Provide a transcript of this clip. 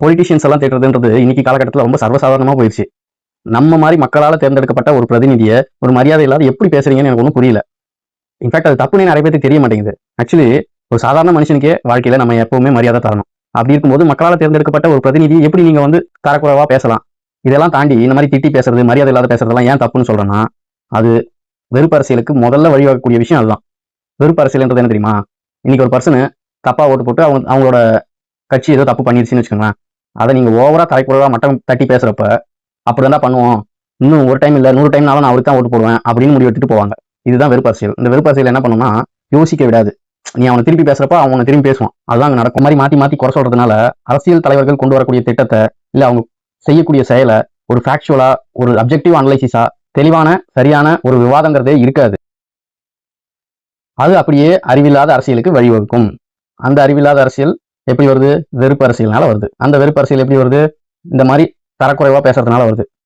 Politicians எல்லாம் தேடுறதுன்றது இன்னைக்கு காலகட்டத்தில் ரொம்ப சர்வசாதாரணமாக போயிடுச்சு. நம்ம மாதிரி மக்களால் தேர்ந்தெடுக்கப்பட்ட ஒரு பிரதிநிதியை ஒரு மரியாதை இல்லாத எப்படி பேசுறீங்கன்னு எனக்கு ஒன்றும் புரியல. இன்ஃபேக்ட் அது தப்புன்னு நிறைய பேருக்கு தெரிய மாட்டேங்குது. ஆக்சுவலி ஒரு சாதாரண மனுஷனுக்கே வாழ்க்கையில நம்ம எப்பவுமே மரியாதை தரணும். அப்படி இருக்கும்போது மக்களால் தேர்ந்தெடுக்கப்பட்ட ஒரு பிரதிநிதி எப்படி நீங்க தரக்குறைவா பேசலாம்? இதெல்லாம் தாண்டி இந்த மாதிரி திட்டி பேசுறது, மரியாதை இல்லாத பேசுறதெல்லாம் ஏன் தப்புன்னு சொல்றேன்னா, அது வெறுப்பு அரசியலுக்கு முதல்ல வழிவகக்கூடிய விஷயம் அதுதான். வெறுப்பு அரசியல்ன்றது என்ன தெரியுமா? இன்னைக்கு ஒரு பர்சனு தப்பா ஓட்டு போட்டு அவங்களோட கட்சி ஏதோ தப்பு பண்ணிருச்சுன்னு வச்சுக்கோங்களேன். அதை நீங்க ஓவரா தலைக்குறைவா மட்டம் தட்டி பேசுறப்ப அப்படிதான் பண்ணுவோம், இன்னும் ஒரு டைம் இல்ல 100 டைம்னாலும் நான் அவருக்கு தான் ஓட்டு போடுவேன் அப்படின்னு முடிவு எடுத்துட்டு போவாங்க. இதுதான் வெறுப்பு அரசியல். இந்த வெறுப்பு அரசியல் என்ன பண்ணும்னா, யோசிக்க விடாது. நீ அவனை திருப்பி பேசுறப்ப அவனை திரும்பி பேசுவான். அதுதான் அங்க நடக்கும். மாதிரி மாத்தி மாத்தி குறை சொல்றதுனால அரசியல் தலைவர்கள் கொண்டு வரக்கூடிய திட்டத்தை இல்ல அவங்க செய்யக்கூடிய செயலை ஒரு ஃபேக்சுவலா, ஒரு அப்ஜெக்டிவ் அனலைசிஸா, தெளிவான சரியான ஒரு விவாதங்கிறதே இருக்காது. அது அப்படியே அறிவில்லாத அரசியலுக்கு வழிவகுக்கும். அந்த அறிவில்லாத அரசியல் எப்படி வருது? வெறுப்பு அரசியல்னால வருது. அந்த வெறுப்பு அரசியல் எப்படி வருது? இந்த மாதிரி தரக்குறைவா பேசுறதுனால வருது.